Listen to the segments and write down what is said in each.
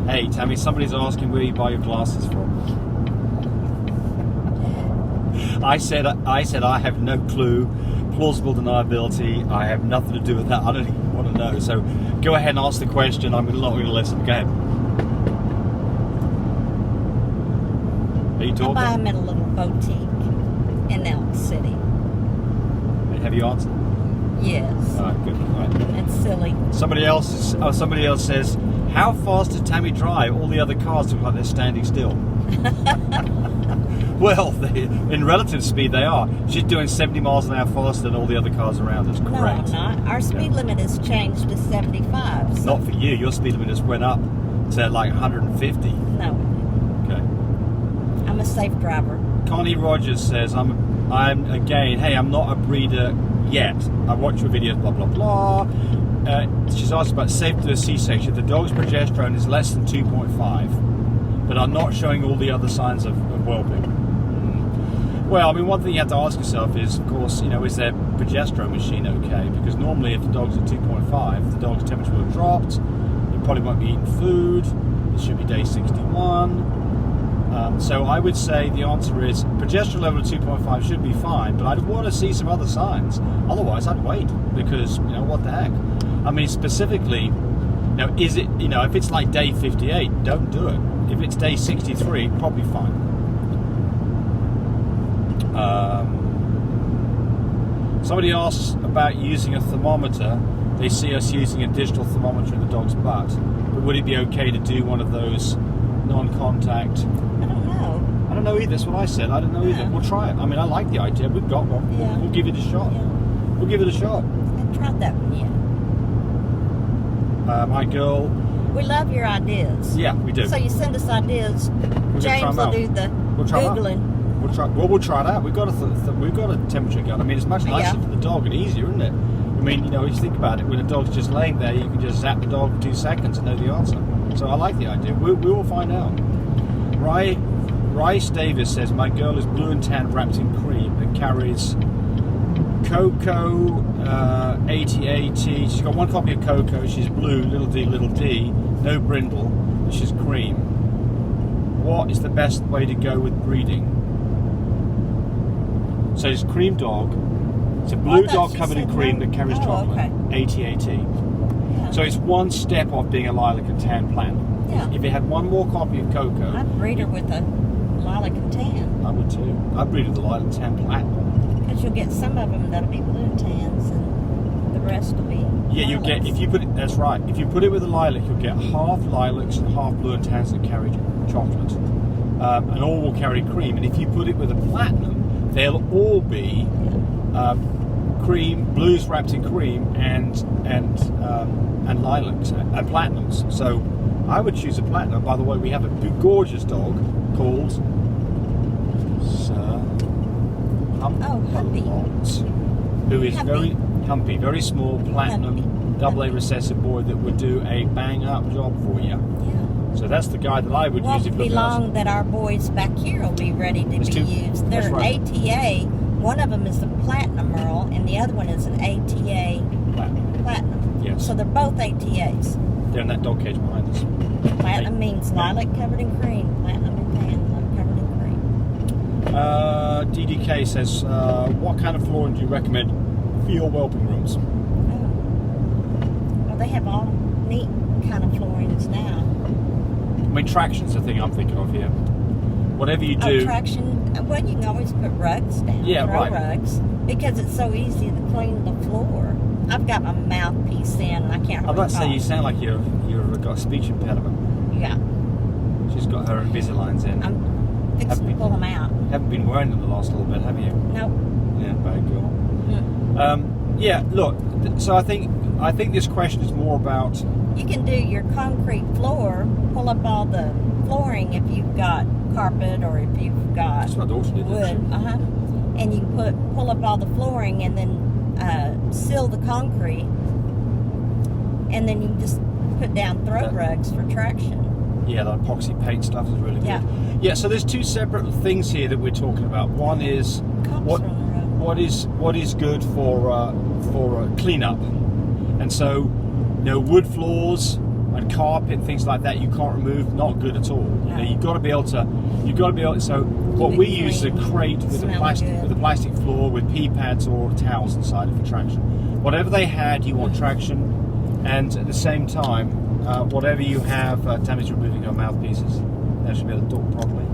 Hey, Tammy, somebody's asking where you buy your glasses from. I said I have no clue. Plausible deniability. I have nothing to do with that. I don't even want to know. So go ahead and ask the question. I'm not going to listen. Go ahead. Are you talking? I buy them at a little boutique in Elk City. Have you answered? Yes. All right, good. All right. It's silly. Somebody else says, how fast does Tammy drive? All the other cars look like they're standing still. Well, in relative speed they are. She's doing 70 miles an hour faster than all the other cars around us. No, Correct. I'm not. Our speed limit has changed to 75. So Not for you. Your speed limit just went up to like 150. no, Okay. I'm a safe driver. Connie Rogers says, I'm again, hey, I'm not a breeder yet. I watch your videos, blah, blah, blah. She's asked about safety of the C-section. The dog's progesterone is less than 2.5, but I'm not showing all the other signs of whelping. Well, I mean, one thing you have to ask yourself is, of course, is their progesterone machine okay? Because normally if the dog's at 2.5, the dog's temperature will have dropped, it probably won't be eating food, it should be day 61. So I would say the answer is progesterone level of 2.5 should be fine, but I'd want to see some other signs. Otherwise, I'd wait, because, what the heck? I mean, specifically, is it, if it's like day 58, don't do it. If it's day 63, probably fine. Somebody asks about using a thermometer. They see us using a digital thermometer in the dog's butt. But would it be okay to do one of those non-contact? I don't know either. That's what I said. I don't know either. We'll try it. I mean, I like the idea. We've got one. Yeah. We'll give it a shot. Yeah. We'll give it a shot. I haven't tried that one yet. My girl. We love your ideas. Yeah, we do. So you send us ideas. James will do the Googling. We'll try that. We've got a temperature gun. I mean, it's much nicer for the dog and easier, isn't it? I mean, if you think about it, when a dog's just laying there, you can just zap the dog for 2 seconds and know the answer. So I like the idea. We will find out. Rice Davis says, my girl is blue and tan wrapped in cream and carries Cocoa 80AT. She's got one copy of Cocoa. She's blue, little d, no brindle. And she's cream. What is the best way to go with breeding? So it's cream dog. It's a blue dog covered in cream that carries chocolate. Okay. AT. Yeah. So it's one step off being a lilac and tan platinum. Yeah. If you had one more copy of Cocoa, I'd breed her with a lilac and tan. I would too. I'd breed with the lilac and tan platinum. Because you'll get some of them that'll be blue and tans, and the rest will be. Yeah, you'll get, if you put it, that's right. If you put it with a lilac, you'll get half lilacs and half blue and tans that carry chocolate. And all will carry cream. And if you put it with a platinum, they'll all be cream, blues wrapped in cream, and lilacs and platinums. So I would choose a platinum. By the way, we have a gorgeous dog called Sir Humpy. Who is very small, platinum, AA recessive boy that would do a bang up job for you. Yeah. So that's the guy that I would use. Won't be long that our boys back here will be ready to be used. They're right. ATA. One of them is a platinum Earl, and the other one is an ATA platinum. Yes. So they're both ATAs. They're in that dog cage behind us. Platinum means lilac covered in cream. Platinum and tan covered in cream. DDK says, what kind of flooring do you recommend for your whelping rooms? Well, they have all neat kind of floorings now. I mean, traction's the thing I'm thinking of here. Whatever you do. Traction. Well, you can always put rugs down. Yeah, throw right. rugs, because it's so easy to clean the floor. I've got my mouthpiece in, and I can't. I'm about to say you sound like you've got a speech impediment. Yeah. She's got her Invisaligns in. I'm fixing to pull them out. Haven't been wearing them the last little bit, have you? Nope. Yeah, bad girl. Mm. Yeah, look. So I think this question is more about. You can do your concrete floor, pull up all the flooring if you've got carpet or if you've got That's what my daughter did, wood. And you can pull up all the flooring and then seal the concrete, and then you can just put down throw rugs for traction. Yeah, the epoxy paint stuff is really good. Yeah. So there's two separate things here that we're talking about. One is what is good for cleanup, and so wood floors, and carpet, things like that, you can't remove. Not good at all. No. You've got to be able to. So what we use is a crate with a plastic floor with pee pads or towels inside it for traction. Whatever they had, you want traction, and at the same time, whatever you have, Tammy's removing her mouthpieces. That should be able to talk properly.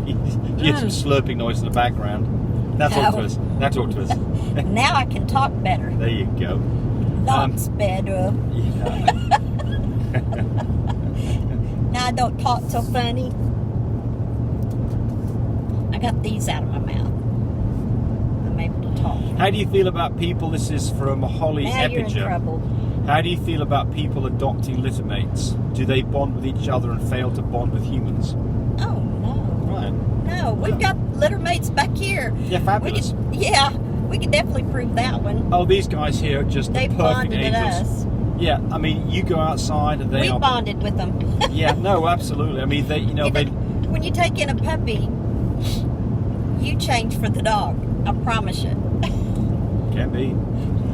You get some slurping noise in the background. Now talk to us. Now I can talk better. There you go. Lots better. Yeah. Now I don't talk so funny. I got these out of my mouth. I'm able to talk. How do you feel about people? This is from Holly Now you're in Epiger. trouble. How do you feel about people adopting littermates? Do they bond with each other and fail to bond with humans? Oh no. Right. No, we've got littermates back here. Yeah, fabulous. We could definitely prove that one. Oh, these guys here are just They the perfect bonded with angels. us. Yeah, I mean, you go outside and they We are. bonded with them. Yeah, no, absolutely. I mean, they, When you take in a puppy, you change for the dog. I promise you. Can be.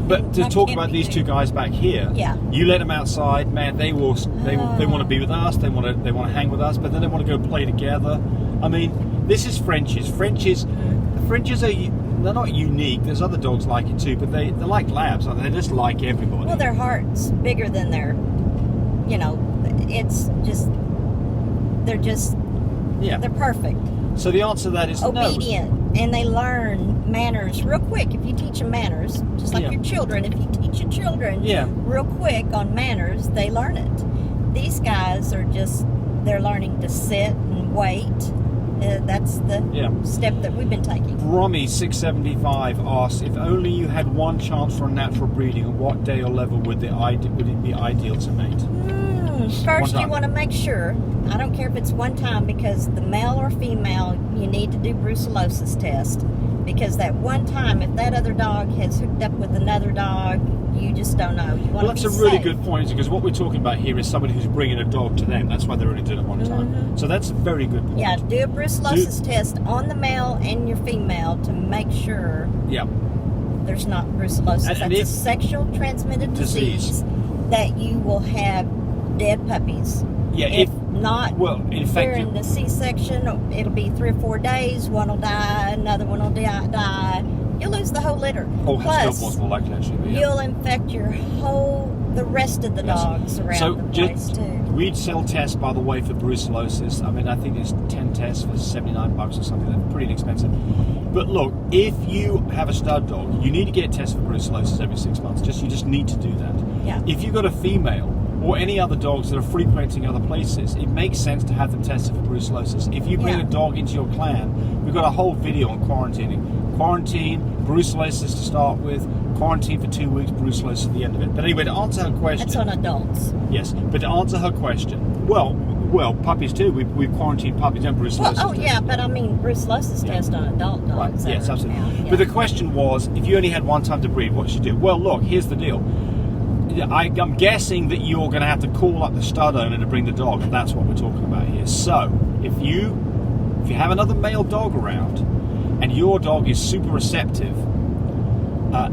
But to That talk can't about be these two guys back here, Yeah. you let them outside, man. They want to be with us. They want to hang with us, but then they want to go play together. I mean, this is Frenchies. Frenchies are they're not unique. There's other dogs like it too, but they're like labs. Aren't they? They just like everybody. Well, their heart's bigger than their, it's just, they're perfect. So the answer to that is Obedient. And they learn manners real quick if you teach them manners. Just like your children. If you teach your children real quick on manners, they learn it. These guys are they're learning to sit and wait. That's the step that we've been taking. Brommy675 asks, if only you had one chance for a natural breeding, on what day or level would it be ideal to mate? First, you want to make sure, I don't care if it's one time, because the male or female, you need to do brucellosis test. Because that one time, if that other dog has hooked up with another dog, you just don't know. You want Well, that's a really good point, because what we're talking about here is somebody who's bringing a dog to them. That's why they're only doing it one time. So that's a very good point. Yeah, do a brucellosis test on the male and your female to make sure there's not brucellosis. And that's a sexual transmitted disease that you will have dead puppies. Yeah, if not, in fact, during the C-section, it'll be 3 or 4 days. One will die, another one will die. You'll lose the whole litter. Oh, plus, still more likely actually. But you'll infect the rest of the dogs around the place too. We'd sell tests, by the way, for brucellosis. I mean, I think there's 10 tests for $79 or something. They're pretty inexpensive. But look, if you have a stud dog, you need to get tested for brucellosis every 6 months. You just need to do that. Yeah. If you've got a female or any other dogs that are frequenting other places, it makes sense to have them tested for brucellosis. If you bring a dog into your clan, we've got a whole video on quarantining. Quarantine, brucellosis to start with, quarantine for 2 weeks, brucellosis at the end of it. But anyway, to answer her question... That's on adults. Yes, but to answer her question, well, puppies too. We've quarantined puppies and brucellosis. But I mean brucellosis test on adult dogs. Right. Yes, absolutely. But the question was, if you only had one time to breed, what should you do? Well, look, here's the deal. I'm guessing that you're going to have to call up the stud owner to bring the dog, and that's what we're talking about here. So, if you have another male dog around, and your dog is super receptive,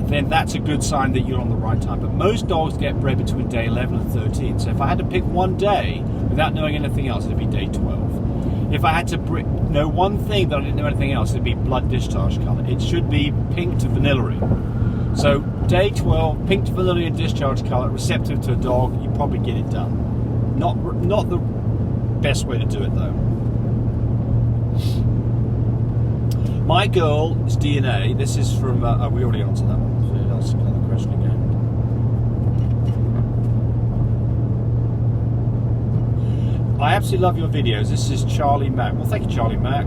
then that's a good sign that you're on the right time. But most dogs get bred between day 11 and 13. So if I had to pick one day without knowing anything else, it'd be day 12. If I had to know one thing that I didn't know anything else, it'd be blood discharge colour. It should be pink to vanilla. So day 12, pink to vanilla discharge colour, receptive to a dog, you probably get it done. Not the best way to do it though. My girl's DNA, this is from, we already answered that one, so that's another question again. I absolutely love your videos. This is Charlie Mack. Well, thank you, Charlie Mack.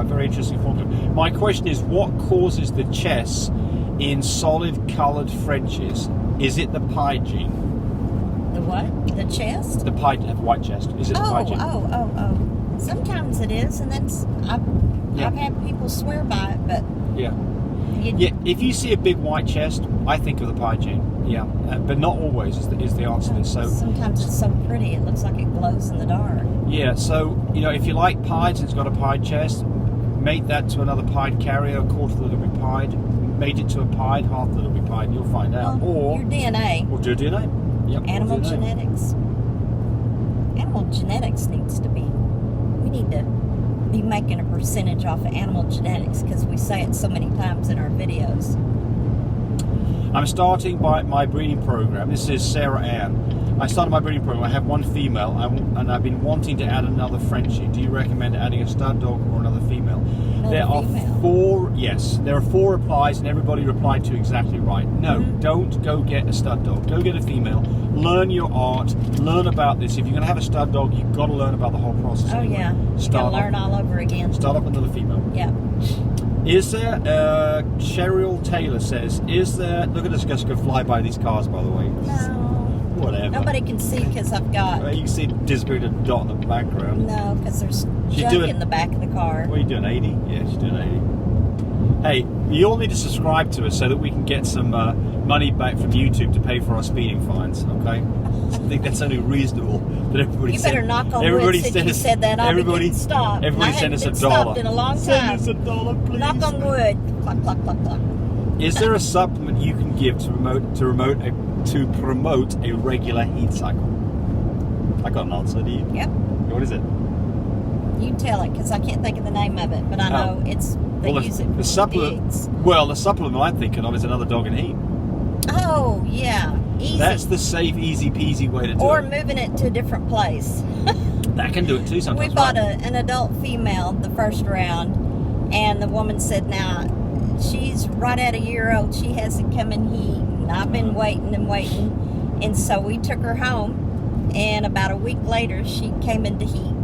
Very interesting, informative. My question is, what causes the chest in solid coloured Frenchies? Is it the pie gene? The what? The chest? The pie, white chest. Is it the pie gene? Oh. Sometimes it is, and that's I've had people swear by it, but if you see a big white chest, I think of the pie gene. Yeah, but not always is the answer to this. So sometimes it's so pretty, it looks like it glows in the dark. Yeah, so if you like pied and it's got a pied chest, mate that to another pied carrier, a quarter that will be pied. Mate it to a pied, half that will be pied, and you'll find out. Or your DNA. Or do DNA. Yep. Animal genetics. genetics needs to be. We need to be making a percentage off of animal genetics because we say it so many times in our videos. I'm starting my breeding program. This is Sarah Ann. I started my breeding program. I have one female, and I've been wanting to add another Frenchie. Do you recommend adding a stud dog or another female? There are four replies, and everybody replied to exactly right. No, don't go get a stud dog. Go get a female. Learn your art. Learn about this. If you're going to have a stud dog, you've got to learn about the whole process. Oh, yeah. You've got to learn all over again. Start up another female. Yeah. Is there, Cheryl Taylor says, is there, look at us just go fly by these cars, by the way. No. Whatever. Nobody can see because I've got... You can see disappearing dot in the background. No, because there's junk in the back of the car. What are you doing, 80? Yeah, she's doing 80. Hey, you all need to subscribe to us so that we can get some money back from YouTube to pay for our speeding fines, okay? I think that's only reasonable that everybody... You better knock on wood since you said that. Everybody stop. Everybody send us $1. Stopped in a long time. Send us $1, please. Knock on wood. Cluck, cluck, cluck, cluck. Is there a supplement you can give to promote a regular heat cycle? I got an answer. Do you? Yep. What is it? You tell it because I can't think of the name of it, but I know they use it for the supplement. pigs. Well, the supplement I'm thinking of is another dog in heat. Oh yeah, easy. That's the safe, easy peasy way to do it. Or moving it to a different place. That can do it too sometimes. We bought an adult female the first round, and the woman said, "Now she's right at a year old. She hasn't come in heat." And I've been waiting and waiting, and so we took her home, and about a week later she came into heat.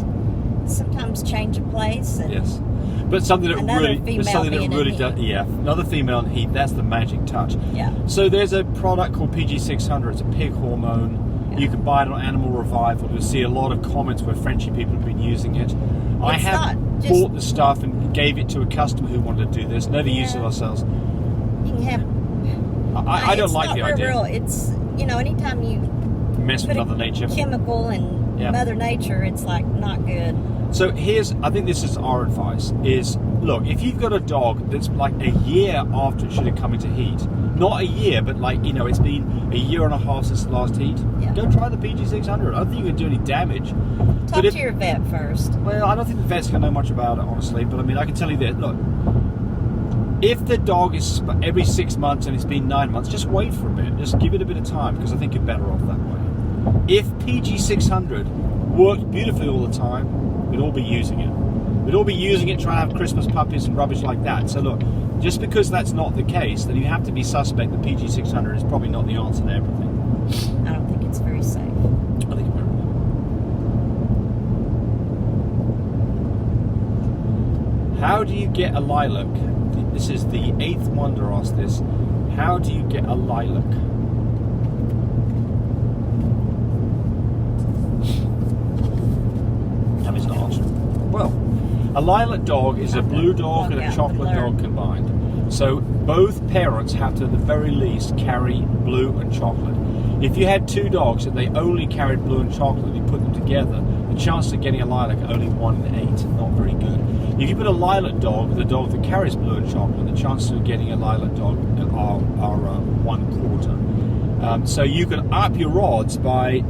Sometimes change of place. And yes, but something that really does. Yeah, another female in heat. That's the magic touch. Yeah. So there's a product called PG600. It's a pig hormone. Yeah. You can buy it on Animal Revival. You'll see a lot of comments where Frenchy people have been using it. I have bought the stuff and gave it to a customer who wanted to do this. Never used it ourselves. You can have. I don't like the idea. It's anytime you mess with Mother Nature, chemical and Mother Nature, it's like not good. So I think this is our advice, is look, if you've got a dog that's like a year after it should have come into heat, not a year, but it's been a year and a half since the last heat, go try the PG600. I don't think you can do any damage. Talk to your vet first. Well, I don't think the vet's going to know much about it, honestly, but I can tell you that, look, if the dog is every 6 months and it's been 9 months, just wait for a bit. Just give it a bit of time, because I think you're better off that way. If PG600 worked beautifully all the time, we'd all be using it. We'd all be using it trying to have Christmas puppies and rubbish like that. So look, just because that's not the case, then you have to be suspect that PG600 is probably not the answer to everything. I don't think it's very safe. I think it's very well. How do you get a lilac? This is the 8th wonder asked this. How do you get a lilac? That is an answer. Well, a lilac dog is a blue dog and a chocolate dog combined. So both parents have to, at the very least, carry blue and chocolate. If you had 2 dogs and they only carried blue and chocolate and you put them together, the chance of getting a lilac are only 1 in 8. Not very good. If you put a lilac dog with a dog that carries blue and chocolate, the chances of getting a lilac dog are 1/4. So you can up your odds by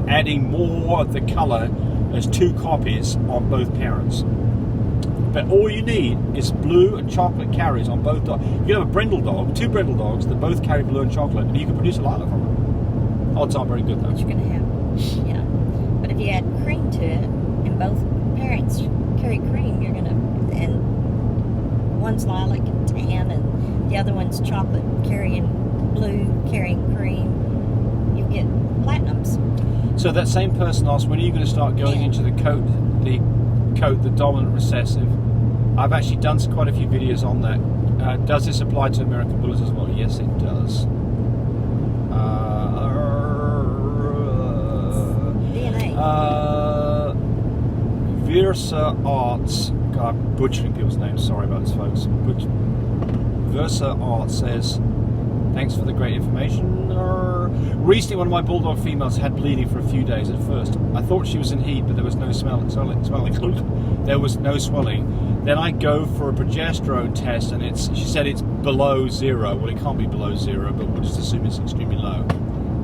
adding more of the colour as 2 copies on both parents. But all you need is blue and chocolate carries on both dogs. You can have a brindle dog, 2 brindle dogs that both carry blue and chocolate, and you can produce a lilac from them. Odds aren't very good though. But you're going to have, But if you add cream to it, and both parents carry cream, you're going to, and one's lilac and tan, and the other one's chocolate carrying blue, carrying cream, you get platinums. So that same person asked, when are you going to start going into the dominant recessive? I've actually done quite a few videos on that. Does this apply to American Bullies as well? Yes, it does. DNA. Versa Arts. God, I'm butchering people's names. Sorry about this, folks. Versa Arts says, thanks for the great information. Recently, one of my bulldog females had bleeding for a few days at first. I thought she was in heat, but there was no swelling. There was no swelling. Then I go for a progesterone test, and she said it's below 0. Well, it can't be below 0, but we'll just assume it's extremely low.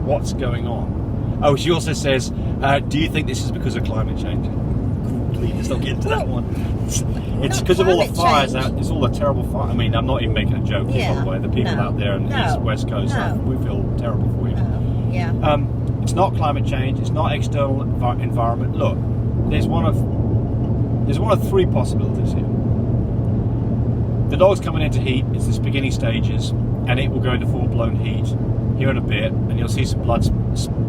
What's going on? Oh, she also says, Do you think this is because of climate change? Please, let's not get into that one. It's because of all the fires out. It's all the terrible fire. I mean, I'm not even making a joke here, by the way. The people out there in the East West Coast, we feel terrible for you. It's not climate change. It's not external environment. Look, there's one of three possibilities here. The dog's coming into heat. It's the beginning stages, and it will go into full-blown heat here in a bit, and you'll see some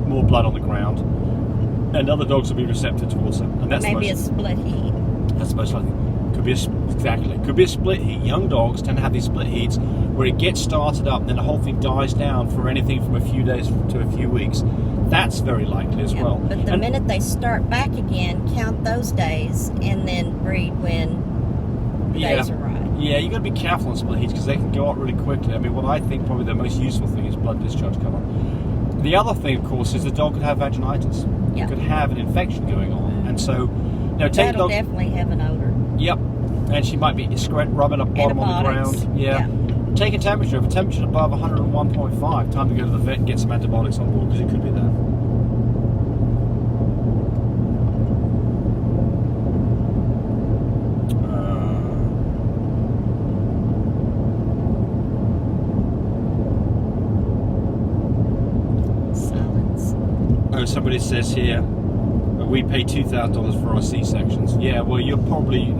more blood on the ground, and other dogs will be receptive towards them. And that's maybe a split heat. That's most likely. Could be could be a split heat. Young dogs tend to have these split heats where it gets started up, and then the whole thing dies down for anything from a few days to a few weeks. That's very likely as well. But the minute they start back again, count those days, and then breed when the days are right. Yeah, you got to be careful on split heats because they can go out really quickly. I mean, what I think probably the most useful thing is blood discharge cover. The other thing, of course, is the dog could have vaginitis. It could have an infection going on, and so that'll definitely have an odor. Yep, and she might be rubbing up bottom on the ground. Yeah. Take a temperature. If a temperature above 101.5, time to go to the vet and get some antibiotics on board because it could be that. Somebody says here, we pay $2,000 for our C-sections. Yeah, well, you're probably,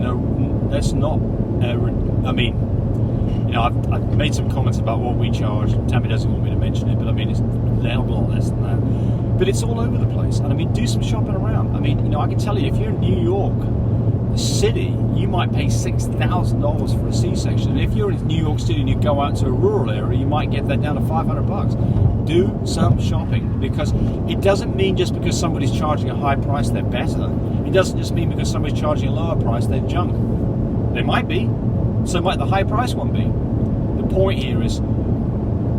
that's not, I mean, I've made some comments about what we charge. Tammy doesn't want me to mention it, but I mean, it's a lot less than that. But it's all over the place. And I mean, do some shopping around. I mean, I can tell you, if you're in New York City, you might pay $6,000 for a C-section. And if you're in New York City and you go out to a rural area, you might get that down to $500. Do some shopping, because it doesn't mean just because somebody's charging a high price they're better. It doesn't just mean because somebody's charging a lower price they're junk. They might be. So might the high price one be. The point here is,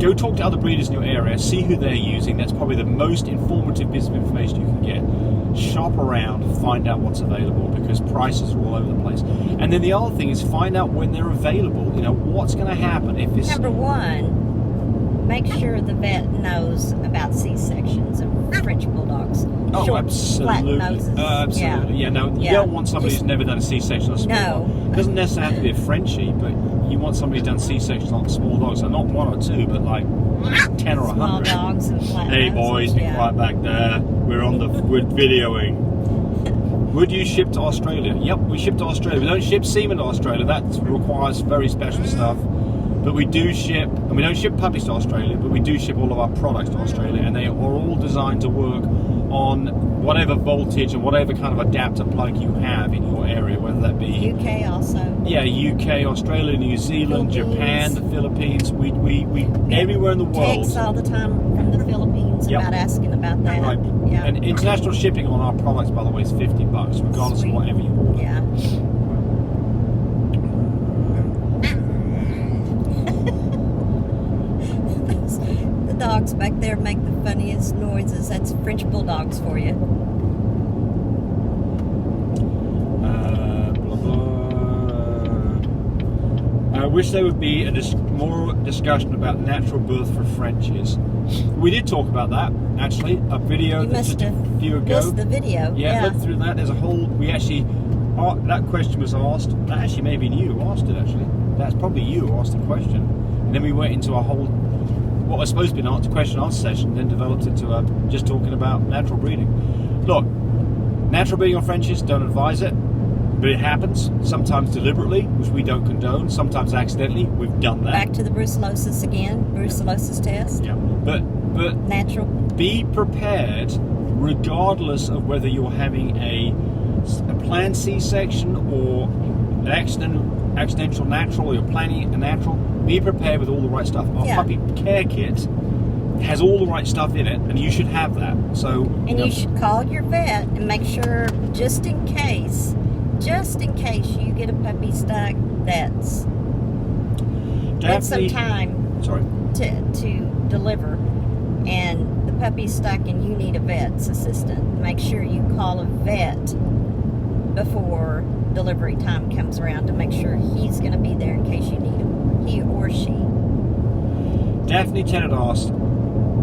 go talk to other breeders in your area, see who they're using. That's probably the most informative piece of information you can get. Shop around, find out what's available, because prices are all over the place. And then the other thing is find out when they're available. What's going to happen if it's... Number one, make sure the vet knows about C-sections and French bulldogs. Oh, short, absolutely. Flat noses. Absolutely. You don't want somebody who's never done a C-section on a small dog. It doesn't necessarily have to be a Frenchie, but you want somebody who's done C-sections on small dogs. So not one or two, but like 10 or 100. Small dogs and flat noses. Hey boys, be quiet back there. We're videoing. Would you ship to Australia? Yep, we ship to Australia. We don't ship semen to Australia. That requires very special stuff. But we do ship, and we don't ship puppies to Australia, but we do ship all of our products to Australia, and they are all designed to work on whatever voltage and whatever kind of adapter plug you have in your area, whether that be UK also. Yeah, UK, Australia, New Zealand, Japan, the Philippines. We everywhere in the world. Texts all the time from the Philippines about asking about that. Right. Yeah. And international shipping on our products, by the way, is $50, regardless of whatever you order. Yeah. Dogs back there make the funniest noises. That's French bulldogs for you. I wish there would be more discussion about natural birth for Frenchies. We did talk about that, actually. A video just a few ago. Missed the video. Yeah, look through that. There's a whole... that question was asked. That actually may have been you who asked it, actually. That's probably you who asked the question. And then we went into a whole... what was supposed to be an question answer session, then developed into just talking about natural breeding. Look, natural breeding on Frenchies, don't advise it, but it happens, sometimes deliberately, which we don't condone, sometimes accidentally. We've done that. Back to the brucellosis again, brucellosis test. Yeah, but natural. Be prepared, regardless of whether you're having a planned C-section or an accidental natural, or you're planning a natural. Be prepared with all the right stuff. Our puppy care kit has all the right stuff in it, and you should have that. So, you should call your vet and make sure, just in case you get a puppy stuck that's had some time to deliver, and the puppy's stuck and you need a vet's assistant. Make sure you call a vet before delivery time comes around to make sure he's going to be there in case you need him, he or she. Daphne Tennant asked,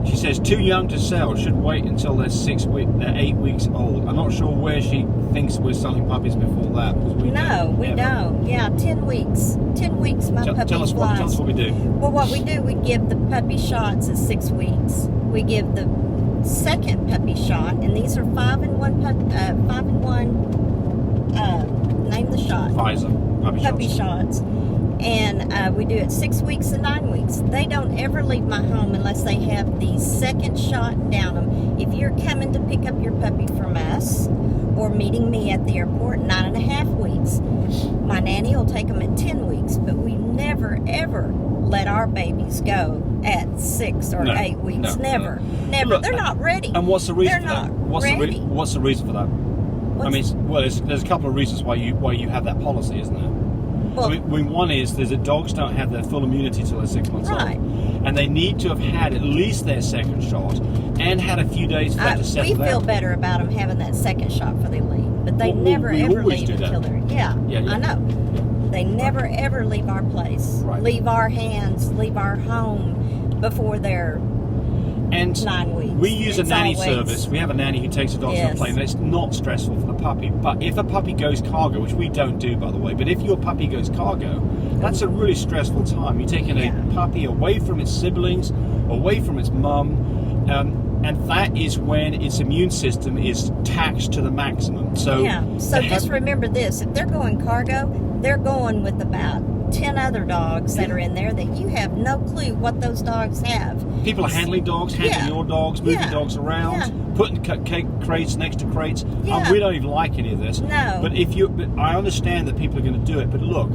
She says too young to sell. Should wait until they're 8 weeks old. I'm not sure where she thinks we're selling puppies before that. We don't. Yeah, 10 weeks. 10 weeks. My puppy tell us what we do. Well, what we do, we give the puppy shots at 6 weeks. We give the second puppy shot, and these are 5-in-1 name the shot. Pfizer puppy shots. And we do it 6 weeks and 9 weeks. They don't ever leave my home unless they have the second shot down them. If you're coming to pick up your puppy from us or meeting me at the airport, 9.5 weeks, my nanny will take them at 10 weeks. But we never, ever let our babies go at 6 or 8 weeks. Never. Look, they're not ready. And what's the reason for that? What's the reason for that? There's a couple of reasons why you have that policy, isn't there? Well, one is that dogs don't have their full immunity till they're 6 months old, and they need to have had at least their second shot and had a few days for that to settle down. We feel better about them having that second shot before they leave, but they never ever leave until they're I know. They never ever leave our place, leave our hands, leave our home before they're 9 weeks. We use a nanny service. We have a nanny who takes the dogs on a plane. It's not stressful for the puppy. But if a puppy goes cargo, which we don't do, by the way, but if your puppy goes cargo, that's a really stressful time. You're taking a puppy away from its siblings, away from its mum, and that is when its immune system is taxed to the maximum. So just remember this: if they're going cargo, they're going with about 10 other dogs that are in there that you have no clue what those dogs have. People are handling dogs, handling your dogs, moving dogs around, putting cake crates next to crates. We don't even like any of this. No. But I understand that people are going to do it. But look,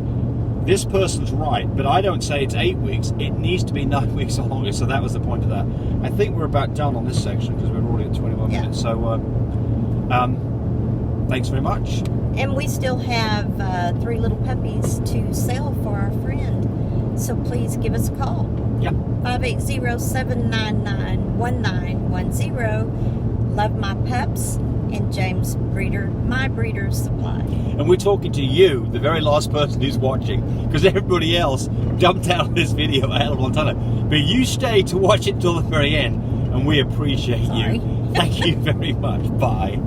this person's right. But I don't say it's 8 weeks. It needs to be 9 weeks or longer. So that was the point of that. I think we're about done on this section because we're already at 21 minutes. So thanks very much. And we still have 3 little puppies to sell for our friend. So please give us a call. 580-799-1910. Love my pups. And James Breeder, my breeder's supply. And we're talking to you, the very last person who's watching, because everybody else jumped out of this video a hell of a long time. But you stay to watch it till the very end, and we appreciate you. Thank you very much. Bye.